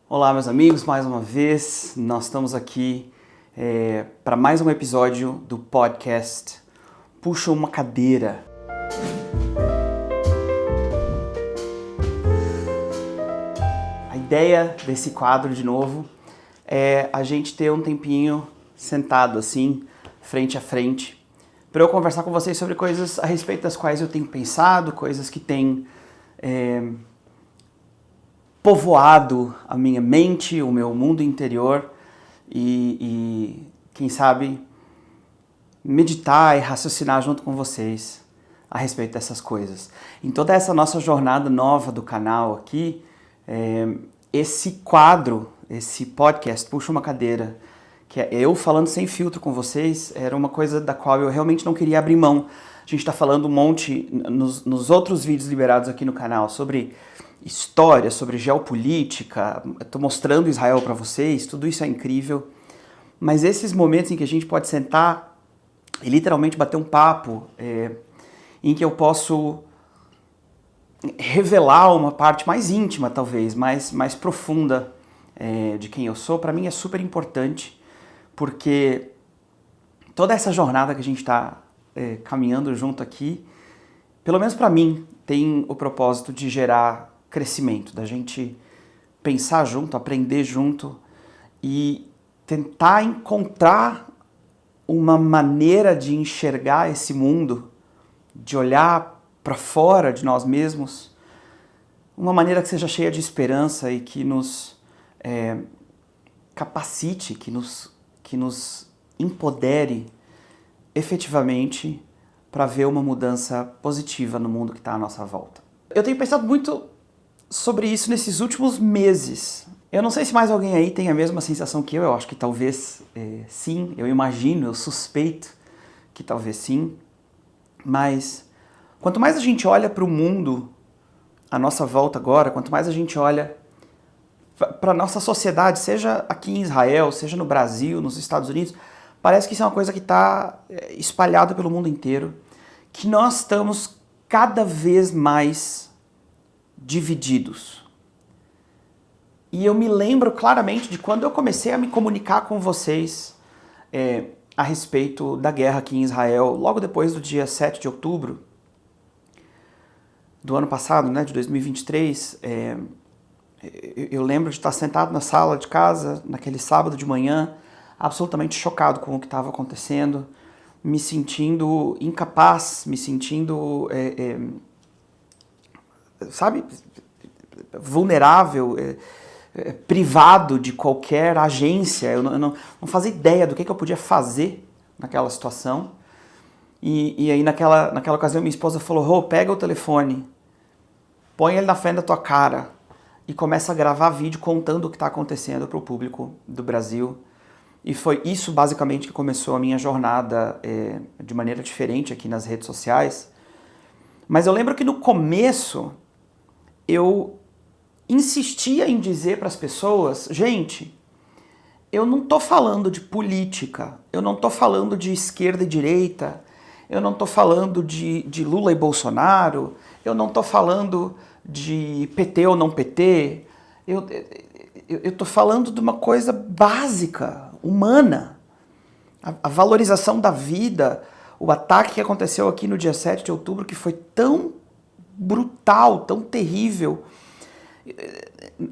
Olá, meus amigos, mais uma vez nós estamos aqui para mais um episódio do podcast Puxa uma Cadeira. A ideia desse quadro, de novo, é a gente ter um tempinho sentado assim, frente a frente, para eu conversar com vocês sobre coisas a respeito das quais eu tenho pensado, coisas que têm povoado a minha mente, o meu mundo interior e quem sabe, meditar e raciocinar junto com vocês a respeito dessas coisas. Em toda essa nossa jornada nova do canal aqui, esse quadro, esse podcast, Puxa uma Cadeira, que é eu falando sem filtro com vocês, era uma coisa da qual eu realmente não queria abrir mão. A gente está falando um monte nos outros vídeos liberados aqui no canal sobre história, sobre geopolítica, estou mostrando Israel para vocês, tudo isso é incrível, mas esses momentos em que a gente pode sentar e literalmente bater um papo, em que eu posso revelar uma parte mais íntima, talvez, mais profunda de quem eu sou, para mim é super importante, porque toda essa jornada que a gente está caminhando junto aqui, pelo menos para mim, tem o propósito de gerar crescimento, da gente pensar junto, aprender junto e tentar encontrar uma maneira de enxergar esse mundo, de olhar para fora de nós mesmos, uma maneira que seja cheia de esperança e que nos capacite, que nos empodere efetivamente para ver uma mudança positiva no mundo que está à nossa volta. Eu tenho pensado muito sobre isso nesses últimos meses. Eu não sei se mais alguém aí tem a mesma sensação que eu acho que talvez sim, eu imagino, eu suspeito que talvez sim, mas quanto mais a gente olha para o mundo à nossa volta agora, quanto mais a gente olha para a nossa sociedade, seja aqui em Israel, seja no Brasil, nos Estados Unidos, parece que isso é uma coisa que está espalhada pelo mundo inteiro, que nós estamos cada vez mais divididos. E eu me lembro claramente de quando eu comecei a me comunicar com vocês a respeito da guerra aqui em Israel, logo depois do dia 7 de outubro do ano passado, né, de 2023, eu lembro de estar sentado na sala de casa, naquele sábado de manhã, absolutamente chocado com o que estava acontecendo, me sentindo incapaz, me sentindo vulnerável, privado de qualquer agência. Eu não fazia ideia do que eu podia fazer naquela situação. E aí naquela ocasião minha esposa falou: pega o telefone, põe ele na frente da tua cara e começa a gravar vídeo contando o que está acontecendo para o público do Brasil. E foi isso basicamente que começou a minha jornada de maneira diferente aqui nas redes sociais. Mas eu lembro que no começo eu insistia em dizer para as pessoas: gente, eu não estou falando de política, eu não estou falando de esquerda e direita, eu não estou falando de Lula e Bolsonaro, eu não estou falando de PT ou não PT, eu estou falando de uma coisa básica, humana, a valorização da vida. O ataque que aconteceu aqui no dia 7 de outubro, que foi tão brutal, tão terrível,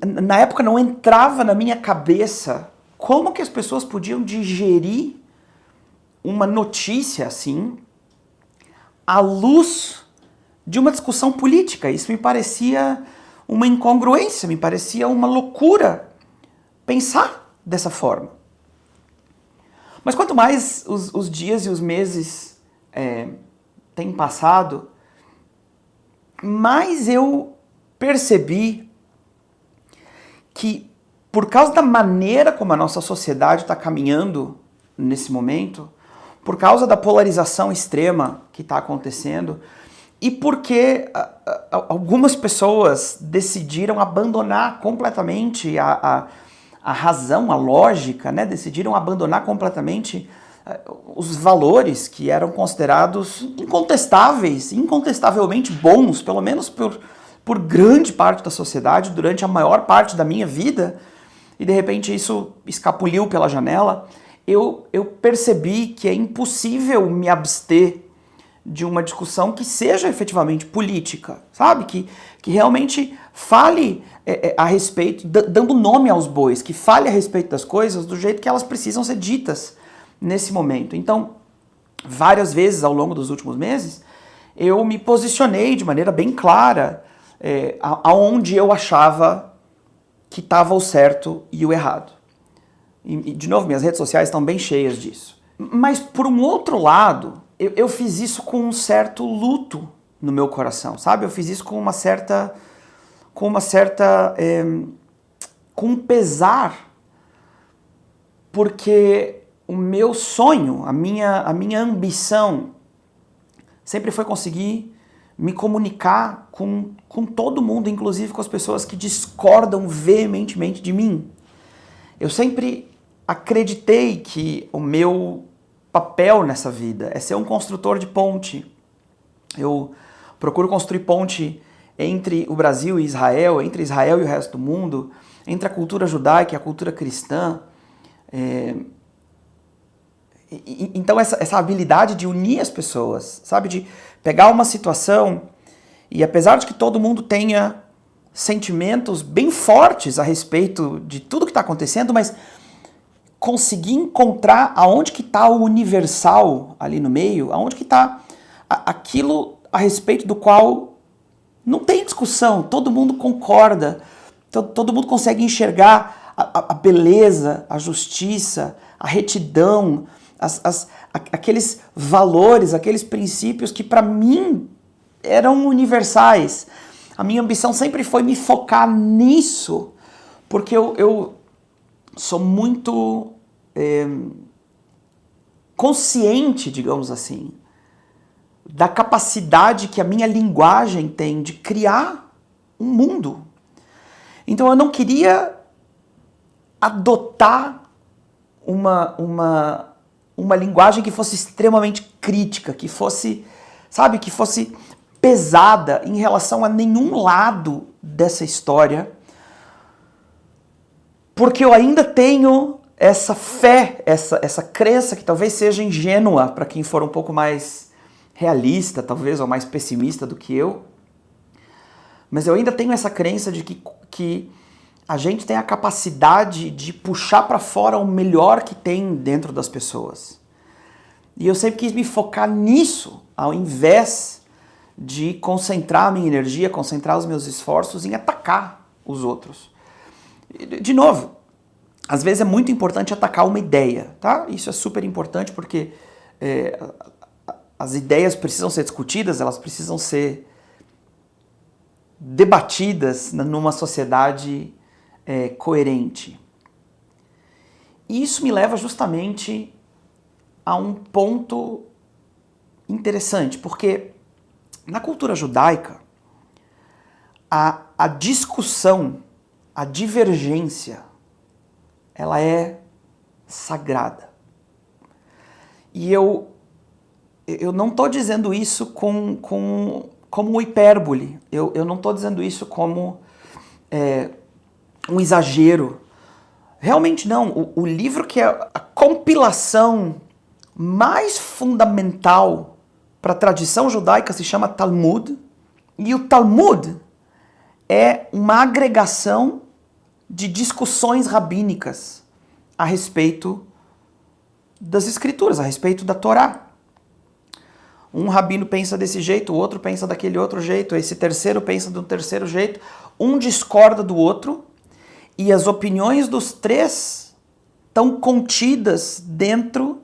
na época não entrava na minha cabeça como que as pessoas podiam digerir uma notícia assim à luz de uma discussão política. Isso me parecia uma incongruência, me parecia uma loucura pensar dessa forma. Mas quanto mais os dias e os meses têm passado, mais eu percebi que, por causa da maneira como a nossa sociedade está caminhando nesse momento, por causa da polarização extrema que está acontecendo, e porque algumas pessoas decidiram abandonar completamente a razão, a lógica, né? Decidiram abandonar completamente os valores que eram considerados incontestavelmente bons, pelo menos por grande parte da sociedade, durante a maior parte da minha vida, e de repente isso escapuliu pela janela, eu percebi que é impossível me abster de uma discussão que seja efetivamente política, sabe? Que realmente fale a respeito, dando nome aos bois, que fale a respeito das coisas do jeito que elas precisam ser ditas nesse momento. Então, várias vezes ao longo dos últimos meses, eu me posicionei de maneira bem clara aonde eu achava que estava o certo e o errado. E, de novo, minhas redes sociais estão bem cheias disso. Mas, por um outro lado, eu fiz isso com um certo luto no meu coração, sabe? Eu fiz isso com um pesar, porque o meu sonho, a minha ambição sempre foi conseguir me comunicar com todo mundo, inclusive com as pessoas que discordam veementemente de mim. Eu sempre acreditei que o meu papel nessa vida é ser um construtor de ponte. Eu procuro construir ponte entre o Brasil e Israel, entre Israel e o resto do mundo, entre a cultura judaica e a cultura cristã. Então essa habilidade de unir as pessoas, sabe? De pegar uma situação e, apesar de que todo mundo tenha sentimentos bem fortes a respeito de tudo que está acontecendo, mas conseguir encontrar aonde que está o universal ali no meio, aonde que está aquilo a respeito do qual não tem discussão, todo mundo concorda, todo mundo consegue enxergar a beleza, a justiça, a retidão, aqueles valores, aqueles princípios que para mim eram universais. A minha ambição sempre foi me focar nisso, porque eu sou muito consciente, digamos assim, da capacidade que a minha linguagem tem de criar um mundo. Então eu não queria adotar uma linguagem que fosse extremamente crítica, que fosse, sabe, que fosse pesada em relação a nenhum lado dessa história, porque eu ainda tenho essa fé, essa crença que talvez seja ingênua para quem for um pouco mais realista, talvez, ou mais pessimista do que eu, mas eu ainda tenho essa crença de que a gente tem a capacidade de puxar para fora o melhor que tem dentro das pessoas. E eu sempre quis me focar nisso, ao invés de concentrar a minha energia, concentrar os meus esforços em atacar os outros. De novo, às vezes é muito importante atacar uma ideia, tá? Isso é super importante porque as ideias precisam ser discutidas, elas precisam ser debatidas numa sociedade coerente. E isso me leva justamente a um ponto interessante, porque na cultura judaica, a discussão, a divergência, ela é sagrada. E eu não estou dizendo isso como um hipérbole, eu não estou dizendo isso como um exagero. Realmente não. O livro que é a compilação mais fundamental para a tradição judaica se chama Talmud, e o Talmud é uma agregação de discussões rabínicas a respeito das escrituras, a respeito da Torá. Um rabino pensa desse jeito, o outro pensa daquele outro jeito, esse terceiro pensa de um terceiro jeito, um discorda do outro, e as opiniões dos três estão contidas dentro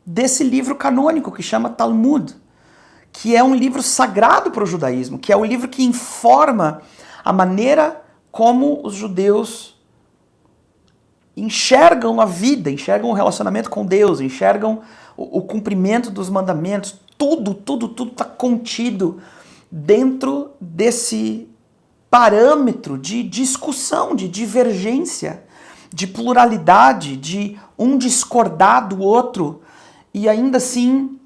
desse livro canônico que chama Talmud, que é um livro sagrado para o judaísmo, que é o livro que informa a maneira como os judeus enxergam a vida, enxergam o relacionamento com Deus, enxergam o cumprimento dos mandamentos. Tudo está contido dentro desse parâmetro de discussão, de divergência, de pluralidade, de um discordar do outro, e ainda assim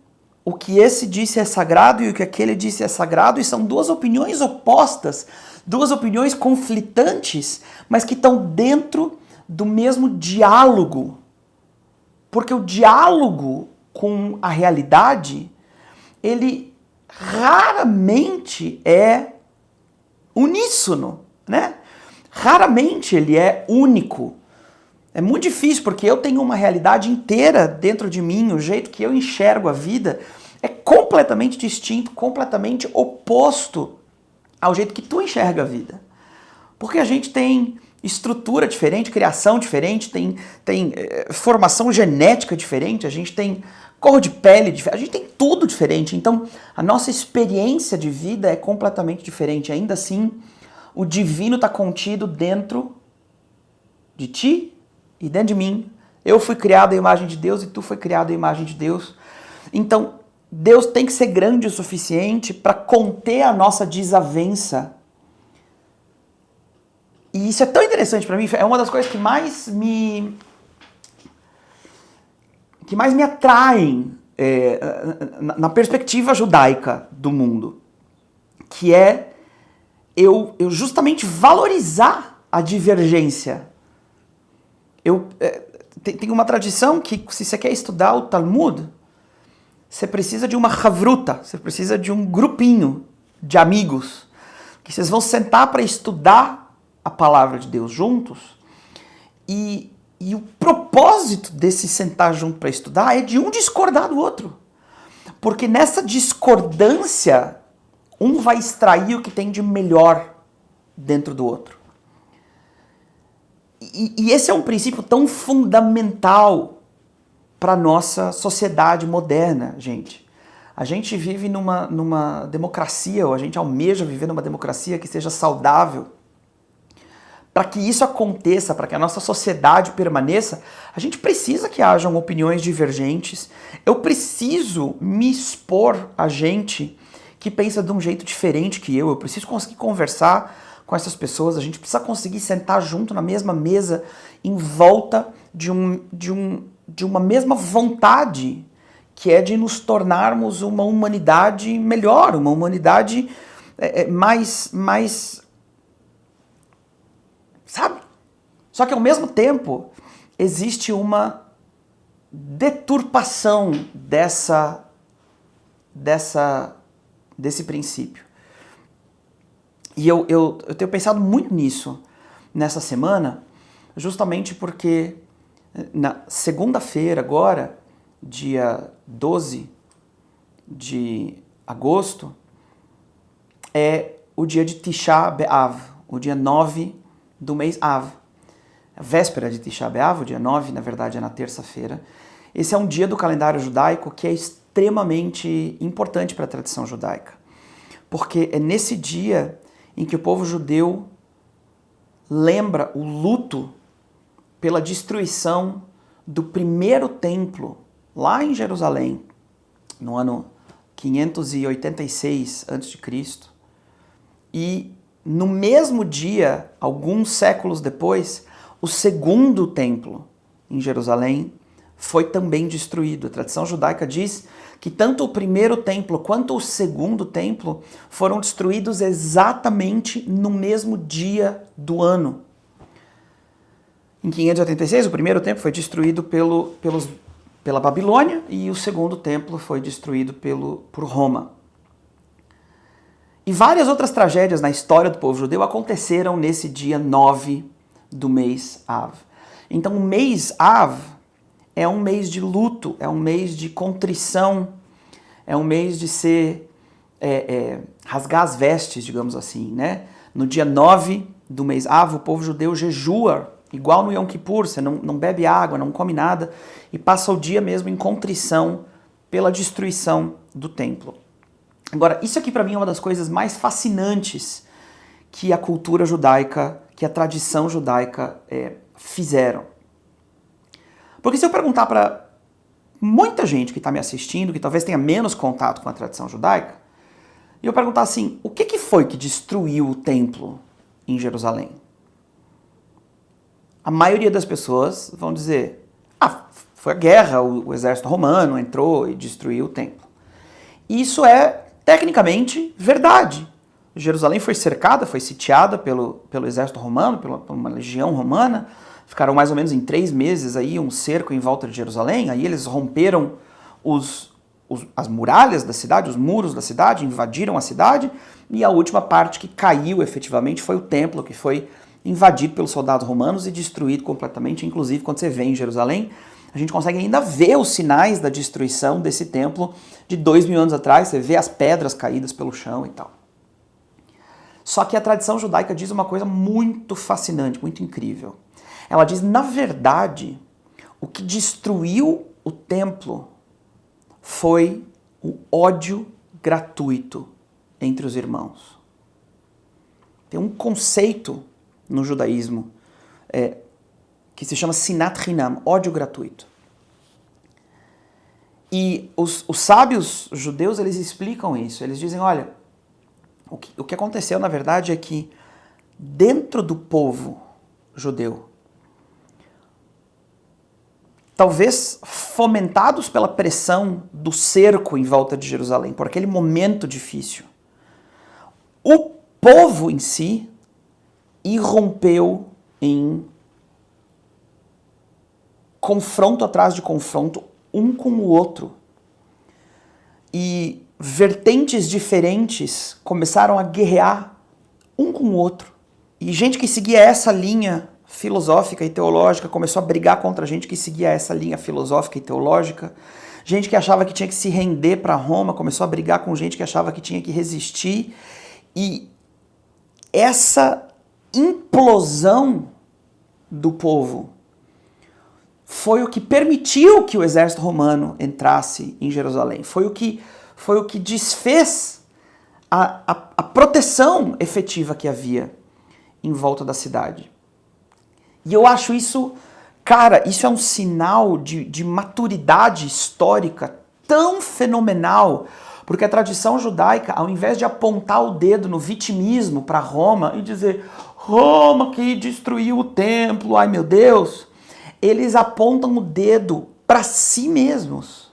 o que esse disse é sagrado e o que aquele disse é sagrado, e são duas opiniões opostas, duas opiniões conflitantes, mas que estão dentro do mesmo diálogo. Porque o diálogo com a realidade, ele raramente é uníssono, né? Raramente ele é único. É muito difícil, porque eu tenho uma realidade inteira dentro de mim, o jeito que eu enxergo a vida é completamente distinto, completamente oposto ao jeito que tu enxerga a vida. Porque a gente tem estrutura diferente, criação diferente, tem formação genética diferente, a gente tem cor de pele diferente, a gente tem tudo diferente. Então, a nossa experiência de vida é completamente diferente. Ainda assim, o divino está contido dentro de ti e dentro de mim. Eu fui criado à imagem de Deus e tu foi criado à imagem de Deus. Então, Deus tem que ser grande o suficiente para conter a nossa desavença. E isso é tão interessante para mim, é uma das coisas que mais me atraem na perspectiva judaica do mundo, que é eu justamente valorizar a divergência. Tem uma tradição que, se você quer estudar o Talmud, você precisa de uma havruta, você precisa de um grupinho de amigos, que vocês vão sentar para estudar a palavra de Deus juntos, e o propósito desse sentar junto para estudar é de um discordar do outro. Porque nessa discordância, um vai extrair o que tem de melhor dentro do outro. E esse é um princípio tão fundamental para a nossa sociedade moderna, gente. A gente vive numa democracia, ou a gente almeja viver numa democracia que seja saudável. Para que isso aconteça, para que a nossa sociedade permaneça, a gente precisa que hajam opiniões divergentes. Eu preciso me expor a gente que pensa de um jeito diferente que eu preciso conseguir conversar com essas pessoas, a gente precisa conseguir sentar junto na mesma mesa, em volta de uma mesma vontade, que é de nos tornarmos uma humanidade melhor, uma humanidade mais sabe? Só que ao mesmo tempo existe uma deturpação desse princípio. E eu tenho pensado muito nisso nessa semana, justamente porque na segunda-feira agora, dia 12 de agosto, é o dia de Tisha B'Av, o dia 9 do mês Av. A véspera de Tisha B'Av, o dia 9, na verdade é na terça-feira. Esse é um dia do calendário judaico que é extremamente importante para a tradição judaica. Porque é nesse dia em que o povo judeu lembra o luto pela destruição do primeiro templo, lá em Jerusalém, no ano 586 a.C. E no mesmo dia, alguns séculos depois, o segundo templo em Jerusalém foi também destruído. A tradição judaica diz que tanto o primeiro templo quanto o segundo templo foram destruídos exatamente no mesmo dia do ano. Em 586, o primeiro templo foi destruído pela Babilônia e o segundo templo foi destruído por Roma. E várias outras tragédias na história do povo judeu aconteceram nesse dia 9 do mês Av. Então o mês Av é um mês de luto, é um mês de contrição, é um mês de rasgar as vestes, digamos assim, né? No dia 9 do mês Av, o povo judeu jejua, igual no Yom Kippur, você não bebe água, não come nada, e passa o dia mesmo em contrição pela destruição do templo. Agora, isso aqui para mim é uma das coisas mais fascinantes que a cultura judaica, que a tradição judaica fizeram. Porque se eu perguntar para muita gente que está me assistindo, que talvez tenha menos contato com a tradição judaica, e eu perguntar assim, o que foi que destruiu o templo em Jerusalém? A maioria das pessoas vão dizer, foi a guerra, o exército romano entrou e destruiu o templo. Isso é tecnicamente verdade. Jerusalém foi cercada, foi sitiada pelo exército romano, por uma legião romana, ficaram mais ou menos em 3 meses aí um cerco em volta de Jerusalém, aí eles romperam as muralhas da cidade, os muros da cidade, invadiram a cidade, e a última parte que caiu efetivamente foi o templo, que foi invadido pelos soldados romanos e destruído completamente. Inclusive, quando você vê em Jerusalém, a gente consegue ainda ver os sinais da destruição desse templo de 2000 anos atrás, você vê as pedras caídas pelo chão e tal. Só que a tradição judaica diz uma coisa muito fascinante, muito incrível. Ela diz, na verdade, o que destruiu o templo foi o ódio gratuito entre os irmãos. Tem um conceito no judaísmo que se chama sinat chinam, ódio gratuito. E os sábios judeus, eles explicam isso. Eles dizem, olha, o que aconteceu, na verdade, é que dentro do povo judeu, talvez fomentados pela pressão do cerco em volta de Jerusalém, por aquele momento difícil, o povo em si irrompeu em confronto atrás de confronto, um com o outro. E vertentes diferentes começaram a guerrear um com o outro. E gente que seguia essa linha filosófica e teológica começou a brigar contra gente que seguia essa linha filosófica e teológica. Gente que achava que tinha que se render para Roma começou a brigar com gente que achava que tinha que resistir. E essa implosão do povo foi o que permitiu que o exército romano entrasse em Jerusalém. Foi o que desfez a proteção efetiva que havia em volta da cidade. E eu acho isso, cara, isso é um sinal de maturidade histórica tão fenomenal, porque a tradição judaica, ao invés de apontar o dedo no vitimismo para Roma e dizer Roma que destruiu o templo, ai meu Deus, eles apontam o dedo para si mesmos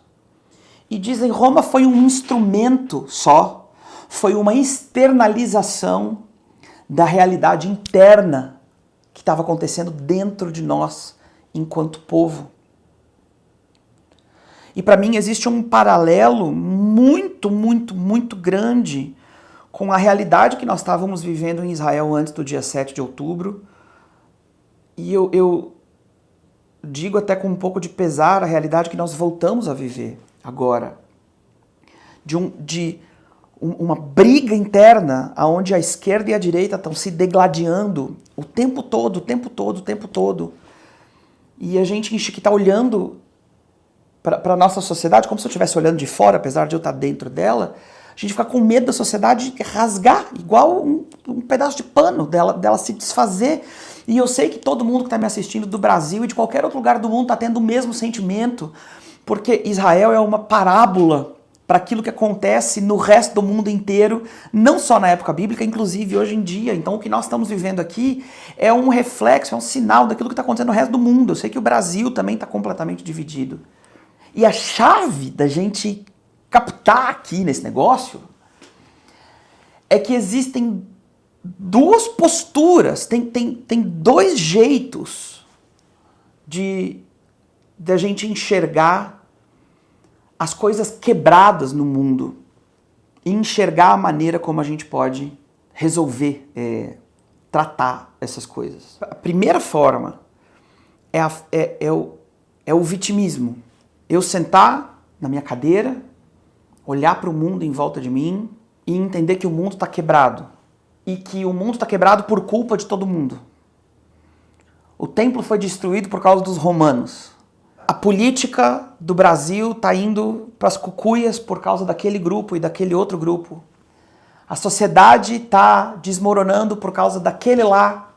e dizem Roma foi um instrumento só, foi uma externalização da realidade interna que estava acontecendo dentro de nós enquanto povo. E para mim existe um paralelo muito, muito, muito grande com a realidade que nós estávamos vivendo em Israel antes do dia 7 de outubro. E eu digo até com um pouco de pesar a realidade que nós voltamos a viver agora. De uma briga interna onde a esquerda e a direita estão se degladiando o tempo todo. E a gente que está olhando para a nossa sociedade, como se eu estivesse olhando de fora, apesar de eu estar dentro dela, a gente fica com medo da sociedade rasgar, igual um pedaço de pano, dela se desfazer. E eu sei que todo mundo que está me assistindo do Brasil e de qualquer outro lugar do mundo está tendo o mesmo sentimento, porque Israel é uma parábola para aquilo que acontece no resto do mundo inteiro, não só na época bíblica, inclusive hoje em dia. Então o que nós estamos vivendo aqui é um reflexo, é um sinal daquilo que está acontecendo no resto do mundo. Eu sei que o Brasil também está completamente dividido. E a chave da gente captar aqui nesse negócio é que existem duas posturas, tem dois jeitos de a gente enxergar as coisas quebradas no mundo e enxergar a maneira como a gente pode resolver, tratar essas coisas. A primeira forma é o vitimismo. Eu sentar na minha cadeira, olhar para o mundo em volta de mim e entender que o mundo está quebrado. E que o mundo está quebrado por culpa de todo mundo. O templo foi destruído por causa dos romanos. A política do Brasil está indo para as cucuias por causa daquele grupo e daquele outro grupo. A sociedade está desmoronando por causa daquele lá.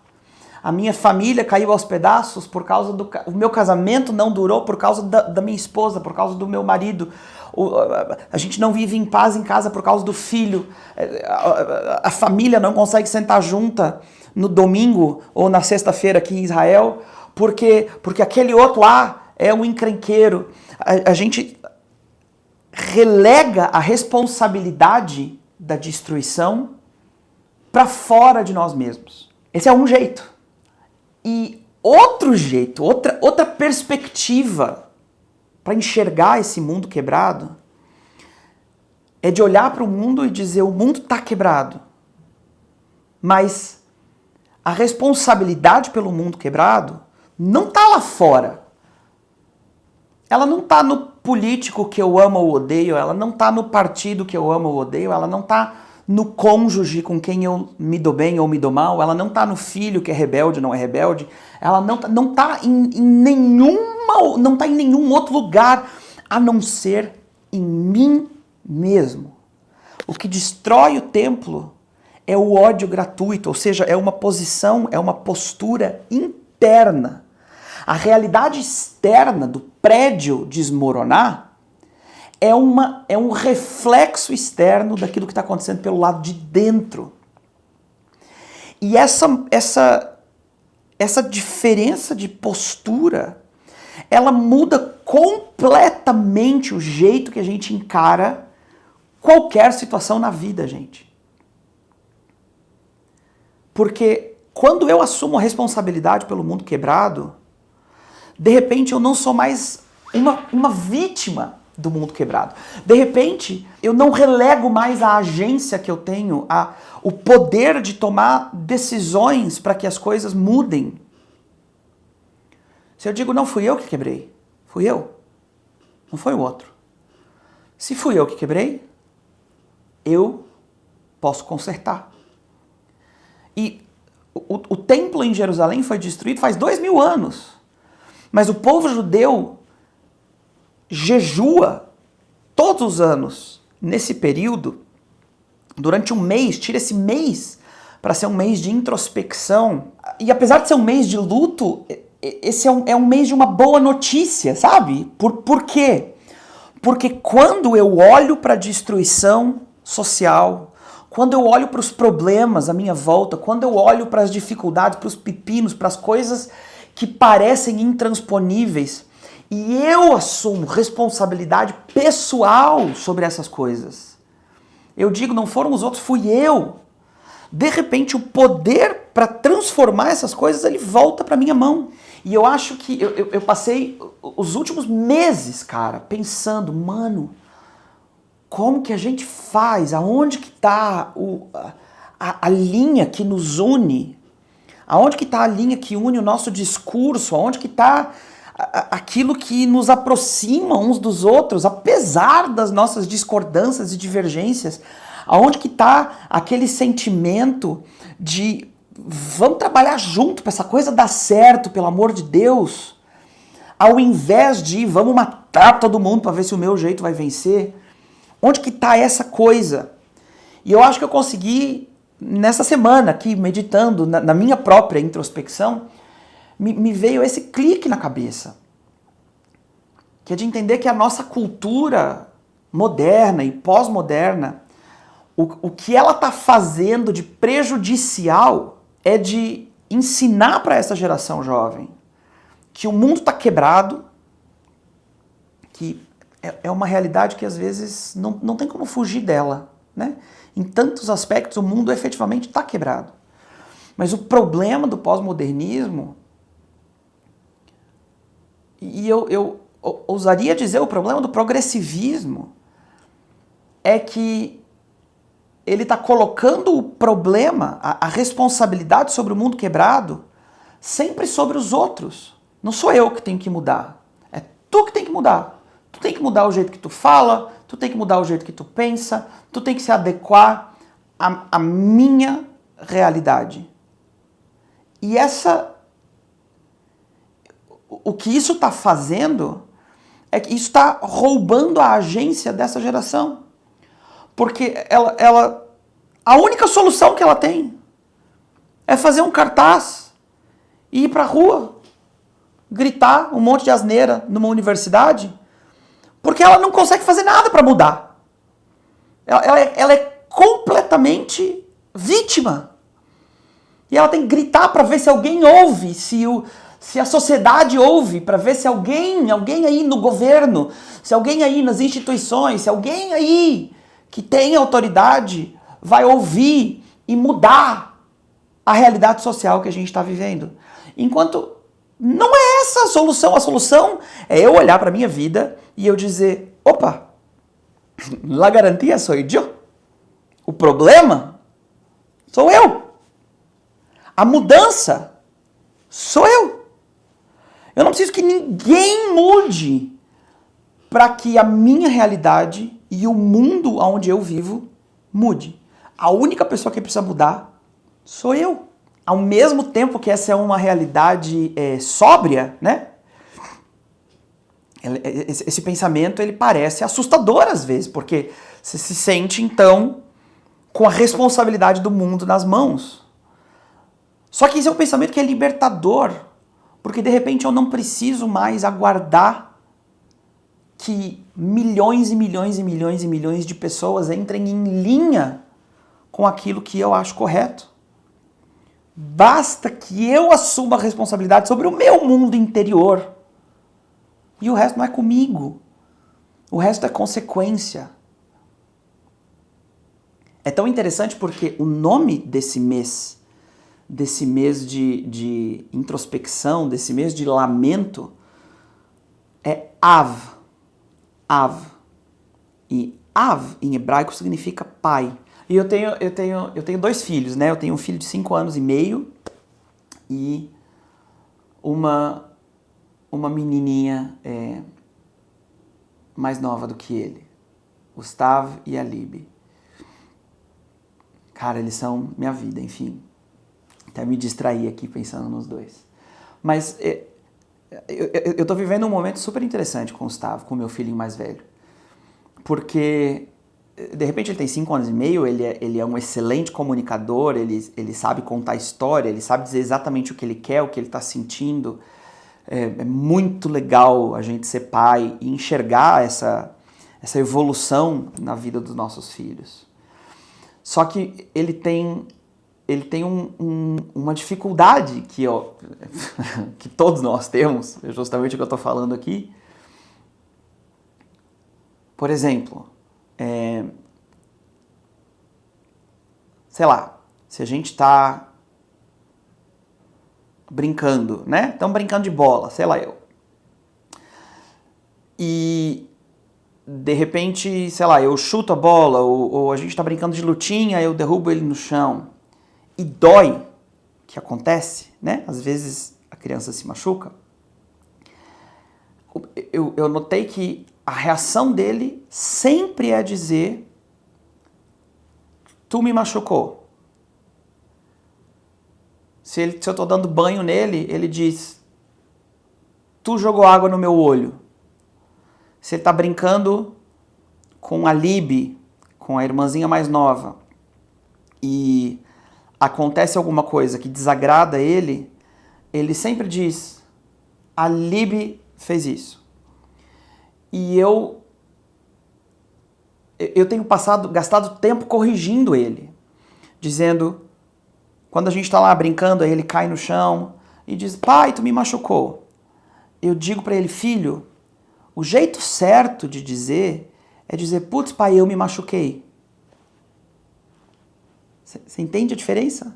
A minha família caiu aos pedaços por causa o meu casamento não durou por causa da minha esposa, por causa do meu marido. A gente não vive em paz em casa por causa do filho. A família não consegue sentar junta no domingo ou na sexta-feira aqui em Israel porque aquele outro lá é um encrenqueiro. A gente relega a responsabilidade da destruição para fora de nós mesmos. Esse é um jeito. E outro jeito, outra perspectiva para enxergar esse mundo quebrado é de olhar para o mundo e dizer: o mundo está quebrado, mas a responsabilidade pelo mundo quebrado não está lá fora. Ela não está no político que eu amo ou odeio, ela não está no partido que eu amo ou odeio, ela não está no cônjuge com quem eu me dou bem ou me dou mal, ela não está no filho que é rebelde ou não é rebelde, ela não tá em nenhum outro lugar a não ser em mim mesmo. O que destrói o templo é o ódio gratuito, ou seja, é uma posição, é uma postura interna. A realidade externa do prédio desmoronar é um reflexo externo daquilo que está acontecendo pelo lado de dentro. E essa diferença de postura, ela muda completamente o jeito que a gente encara qualquer situação na vida, gente. Porque quando eu assumo a responsabilidade pelo mundo quebrado, de repente eu não sou mais uma vítima do mundo quebrado. De repente, eu não relego mais a agência que eu tenho, o poder de tomar decisões para que as coisas mudem. Se eu digo: não fui eu que quebrei, fui eu, não foi o outro. Se fui eu que quebrei, eu posso consertar. E o templo em Jerusalém foi destruído faz 2000 anos. Mas o povo judeu jejua todos os anos, nesse período, durante um mês, tira esse mês para ser um mês de introspecção. E apesar de ser um mês de luto, esse é um mês de uma boa notícia, sabe? Por quê? Porque quando eu olho para a destruição social, quando eu olho para os problemas à minha volta, quando eu olho para as dificuldades, para os pepinos, para as coisas que parecem intransponíveis, e eu assumo responsabilidade pessoal sobre essas coisas. Eu digo: não foram os outros, fui eu. De repente, o poder para transformar essas coisas, ele volta para minha mão. E eu acho que eu passei os últimos meses, cara, pensando: mano, como que a gente faz? Aonde que está a linha que nos une? Aonde que está a linha que une o nosso discurso? Aonde que está aquilo que nos aproxima uns dos outros, apesar das nossas discordâncias e divergências? Aonde que está aquele sentimento de vamos trabalhar junto para essa coisa dar certo, pelo amor de Deus? Ao invés de vamos matar todo mundo para ver se o meu jeito vai vencer. Onde que está essa coisa? E eu acho que eu consegui, nessa semana aqui, meditando na minha própria introspecção, me veio esse clique na cabeça. Que é de entender que a nossa cultura moderna e pós-moderna, o que ela está fazendo de prejudicial é de ensinar para essa geração jovem que o mundo está quebrado, que é uma realidade que às vezes não tem como fugir dela, né? Em tantos aspectos o mundo efetivamente está quebrado. Mas o problema do pós-modernismo, e eu ousaria dizer o problema do progressivismo, é que ele está colocando o problema, a responsabilidade sobre o mundo quebrado, sempre sobre os outros. Não sou eu que tenho que mudar, é tu que tem que mudar. Tu tem que mudar o jeito que tu fala, tu tem que mudar o jeito que tu pensa, tu tem que se adequar à minha realidade. E o que isso está fazendo é que isso está roubando a agência dessa geração. Porque a única solução que ela tem é fazer um cartaz e ir para a rua, gritar um monte de asneira numa universidade, porque ela não consegue fazer nada para mudar. Ela é completamente vítima. E ela tem que gritar para ver se alguém ouve, se a sociedade ouve, para ver se alguém aí no governo, se alguém aí nas instituições, se alguém aí que tem autoridade vai ouvir e mudar a realidade social que a gente está vivendo. Enquanto não é essa a solução. A solução é eu olhar para a minha vida e eu dizer, opa, la garantia sou eu. O problema sou eu. A mudança sou eu. Eu não preciso que ninguém mude para que a minha realidade e o mundo onde eu vivo mude. A única pessoa que precisa mudar sou eu. Ao mesmo tempo que essa é uma realidade sóbria, né? Esse pensamento ele parece assustador às vezes, porque você se sente então com a responsabilidade do mundo nas mãos. Só que esse é um pensamento que é libertador, porque de repente eu não preciso mais aguardar que milhões e milhões e milhões e milhões de pessoas entrem em linha com aquilo que eu acho correto. Basta que eu assuma a responsabilidade sobre o meu mundo interior. E o resto não é comigo. O resto é consequência. É tão interessante porque o nome desse mês de introspecção, desse mês de lamento, é Av. Av. E Av, em hebraico, significa pai. E eu tenho 2 filhos, né? Eu tenho um filho de 5 anos e meio e uma menininha mais nova do que ele. Gustav e a Libby. Cara, eles são minha vida, enfim. Até me distraí aqui pensando nos 2. Mas eu tô vivendo um momento super interessante com o Gustavo, com o meu filhinho mais velho. Porque de repente ele tem 5 anos e meio, ele é um excelente comunicador, ele sabe contar história, ele sabe dizer exatamente o que ele quer, o que ele está sentindo. É muito legal a gente ser pai e enxergar essa evolução na vida dos nossos filhos. Só que ele tem uma dificuldade que todos nós temos, é justamente o que eu estou falando aqui. Por exemplo, sei lá, se a gente está brincando, né? Estamos brincando de bola, sei lá eu. E de repente, sei lá, eu chuto a bola ou a gente está brincando de lutinha, eu derrubo ele no chão e dói, que acontece, né? Às vezes a criança se machuca. Eu notei que a reação dele sempre é dizer: tu me machucou. Se eu estou dando banho nele, ele diz: tu jogou água no meu olho. Se ele está brincando com a Libby, com a irmãzinha mais nova, e acontece alguma coisa que desagrada ele sempre diz: a Libby fez isso. E eu tenho gastado tempo corrigindo ele, dizendo, quando a gente está lá brincando, aí ele cai no chão e diz: pai, tu me machucou. Eu digo para ele: filho, o jeito certo de dizer é dizer: putz, pai, eu me machuquei. Você entende a diferença?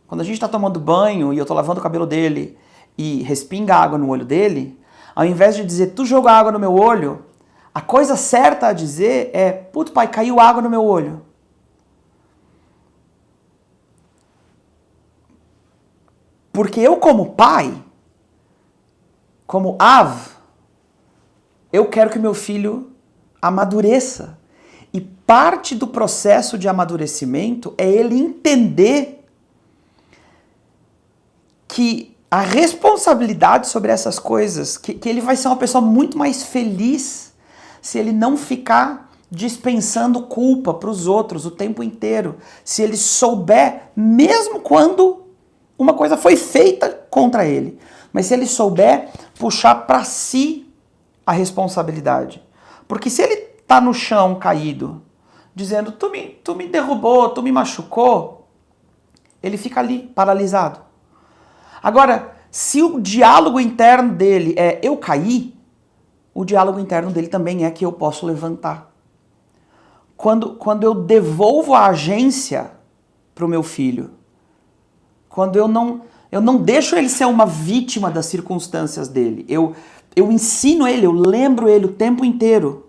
Quando a gente está tomando banho e eu estou lavando o cabelo dele e respinga água no olho dele, ao invés de dizer: tu jogou água no meu olho, a coisa certa a dizer é: putz, pai, caiu água no meu olho. Porque eu, como pai, como Av, eu quero que meu filho amadureça. E parte do processo de amadurecimento é ele entender que a responsabilidade sobre essas coisas, que ele vai ser uma pessoa muito mais feliz se ele não ficar dispensando culpa para os outros o tempo inteiro. Se ele souber, mesmo quando uma coisa foi feita contra ele, mas se ele souber puxar para si a responsabilidade. Porque se ele tá no chão caído, dizendo: tu me derrubou, tu me machucou, ele fica ali, paralisado. Agora, se o diálogo interno dele é: eu caí, o diálogo interno dele também é que eu posso levantar. Quando eu devolvo a agência para o meu filho, quando eu não Eu não deixo ele ser uma vítima das circunstâncias dele. Eu ensino ele, eu lembro ele o tempo inteiro.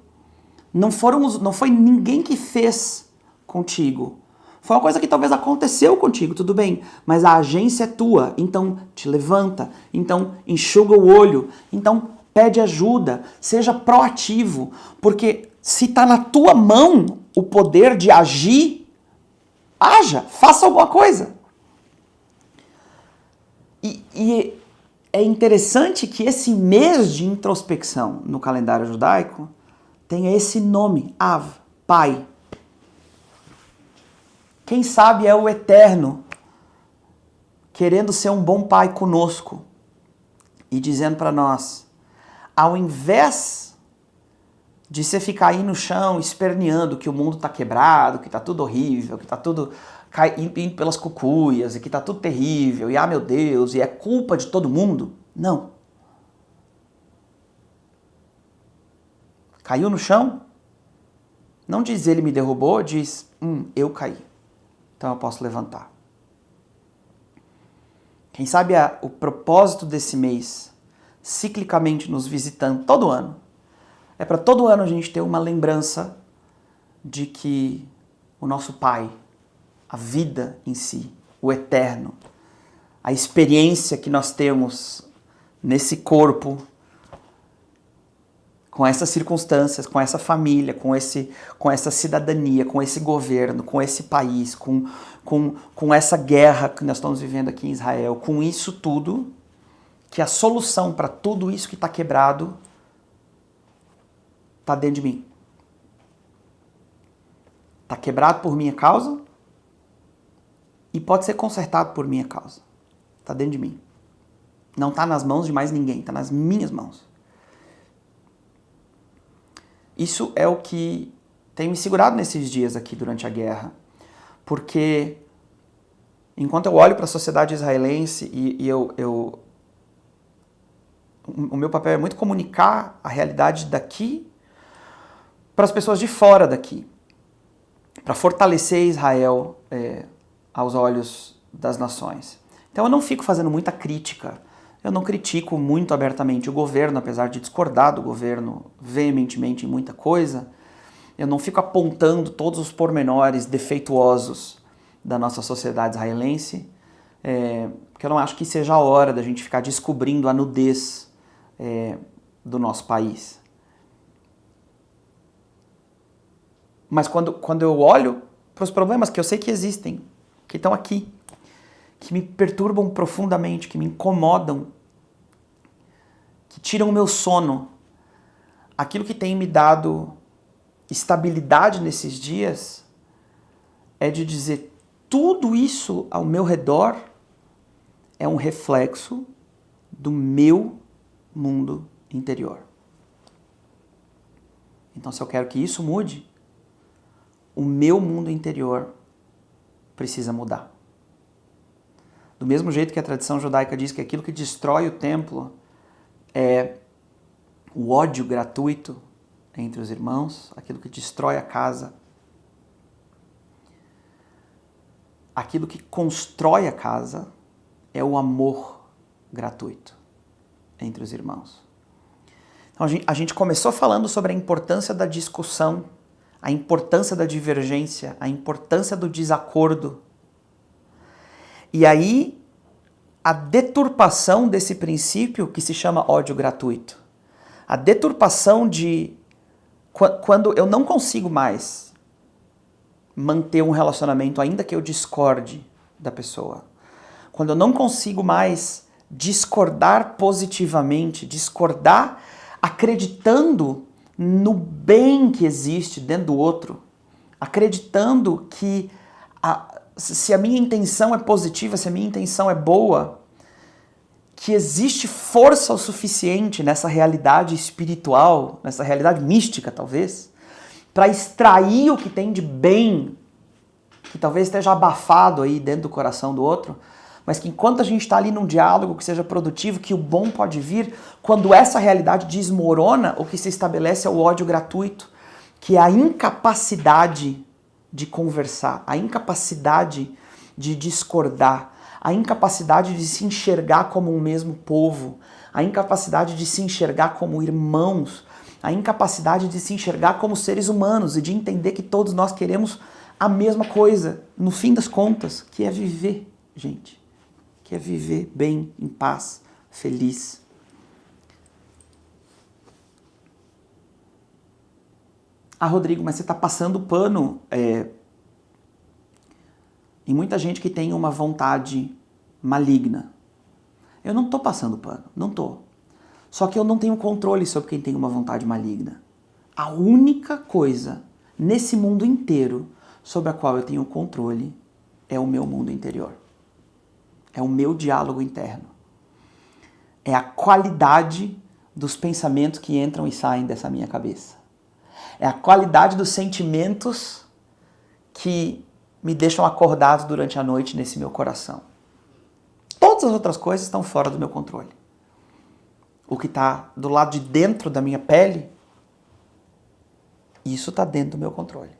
Não foi ninguém que fez contigo. Foi uma coisa que talvez aconteceu contigo, tudo bem, mas a agência é tua, então te levanta, então enxuga o olho, então pede ajuda, seja proativo, porque se está na tua mão o poder de agir, haja, faça alguma coisa. E é interessante que esse mês de introspecção no calendário judaico tenha esse nome, Av, Pai. Quem sabe é o Eterno querendo ser um bom pai conosco e dizendo para nós, ao invés de você ficar aí no chão esperneando que o mundo está quebrado, que está tudo horrível, que está tudo indo pelas cucuias, e que está tudo terrível, e meu Deus, e é culpa de todo mundo. Não. Caiu no chão? Não diz ele me derrubou, diz eu caí. Então eu posso levantar. Quem sabe o propósito desse mês, ciclicamente nos visitando todo ano, é para todo ano a gente ter uma lembrança de que o nosso Pai, a vida em si, o eterno, a experiência que nós temos nesse corpo, com essas circunstâncias, com essa família, com essa cidadania, com esse governo, com esse país, com essa guerra que nós estamos vivendo aqui em Israel, com isso tudo, que a solução para tudo isso que está quebrado está dentro de mim. Está quebrado por minha causa e pode ser consertado por minha causa. Está dentro de mim. Não está nas mãos de mais ninguém, está nas minhas mãos. Isso é o que tem me segurado nesses dias aqui durante a guerra. Porque enquanto eu olho para a sociedade israelense o meu papel é muito comunicar a realidade daqui para as pessoas de fora daqui. Para fortalecer Israel aos olhos das nações. Então eu não fico fazendo muita crítica. Eu não critico muito abertamente o governo, apesar de discordar do governo veementemente em muita coisa. Eu não fico apontando todos os pormenores defeituosos da nossa sociedade israelense, porque eu não acho que seja a hora da gente ficar descobrindo a nudez do nosso país. Mas quando eu olho para os problemas que eu sei que existem, que estão aqui, que me perturbam profundamente, que me incomodam, que tiram o meu sono, aquilo que tem me dado estabilidade nesses dias é de dizer tudo isso ao meu redor é um reflexo do meu mundo interior. Então, se eu quero que isso mude, o meu mundo interior precisa mudar. Do mesmo jeito que a tradição judaica diz que aquilo que destrói o templo é o ódio gratuito entre os irmãos, aquilo que destrói a casa, aquilo que constrói a casa é o amor gratuito entre os irmãos. Então a gente começou falando sobre a importância da discussão, a importância da divergência, a importância do desacordo. E aí, a deturpação desse princípio que se chama ódio gratuito. A deturpação de quando eu não consigo mais manter um relacionamento, ainda que eu discorde da pessoa. Quando eu não consigo mais discordar positivamente, discordar acreditando no bem que existe dentro do outro, acreditando que se a minha intenção é positiva, se a minha intenção é boa, que existe força o suficiente nessa realidade espiritual, nessa realidade mística talvez, para extrair o que tem de bem, que talvez esteja abafado aí dentro do coração do outro, mas que enquanto a gente está ali num diálogo que seja produtivo, que o bom pode vir, quando essa realidade desmorona, o que se estabelece é o ódio gratuito, que é a incapacidade de conversar, a incapacidade de discordar, a incapacidade de se enxergar como um mesmo povo, a incapacidade de se enxergar como irmãos, a incapacidade de se enxergar como seres humanos e de entender que todos nós queremos a mesma coisa, no fim das contas, que é viver, gente. Que é viver bem, em paz, feliz. Ah, Rodrigo, mas você está passando pano em muita gente que tem uma vontade maligna. Eu não estou passando pano, não estou. Só que eu não tenho controle sobre quem tem uma vontade maligna. A única coisa nesse mundo inteiro sobre a qual eu tenho controle é o meu mundo interior. É o meu diálogo interno. É a qualidade dos pensamentos que entram e saem dessa minha cabeça. É a qualidade dos sentimentos que me deixam acordado durante a noite nesse meu coração. Todas as outras coisas estão fora do meu controle. O que está do lado de dentro da minha pele, isso está dentro do meu controle.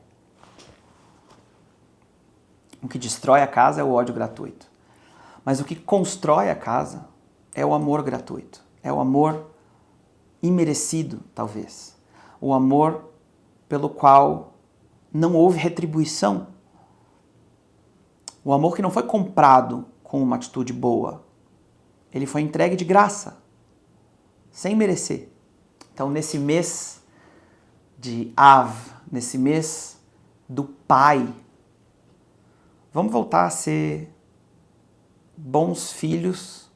O que destrói a casa é o ódio gratuito. Mas o que constrói a casa é o amor gratuito. É o amor imerecido, talvez. O amor pelo qual não houve retribuição. O amor que não foi comprado com uma atitude boa. Ele foi entregue de graça, sem merecer. Então, nesse mês de Av, nesse mês do Pai, vamos voltar a ser bons filhos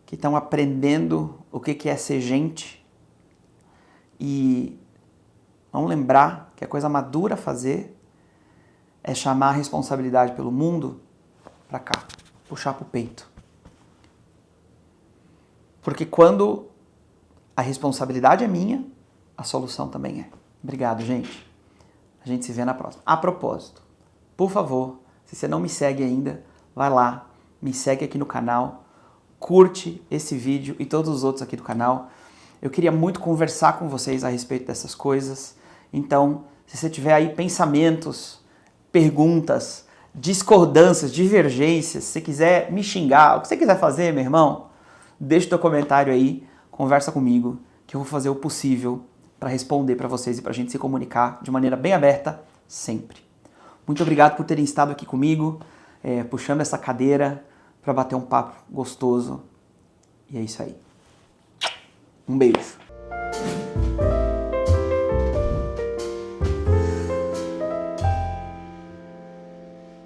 que estão aprendendo o que é ser gente e vamos lembrar que a coisa madura a fazer é chamar a responsabilidade pelo mundo para cá, puxar pro peito. Porque quando a responsabilidade é minha, a solução também é. Obrigado, gente. A gente se vê na próxima. A propósito, por favor, se você não me segue ainda, vai lá, me segue aqui no canal, curte esse vídeo e todos os outros aqui do canal. Eu queria muito conversar com vocês a respeito dessas coisas. Então, se você tiver aí pensamentos, perguntas, discordâncias, divergências, se você quiser me xingar, o que você quiser fazer, meu irmão, deixa o teu comentário aí, conversa comigo, que eu vou fazer o possível para responder para vocês e para a gente se comunicar de maneira bem aberta sempre. Muito obrigado por terem estado aqui comigo, puxando essa cadeira para bater um papo gostoso. E é isso aí. Um beijo.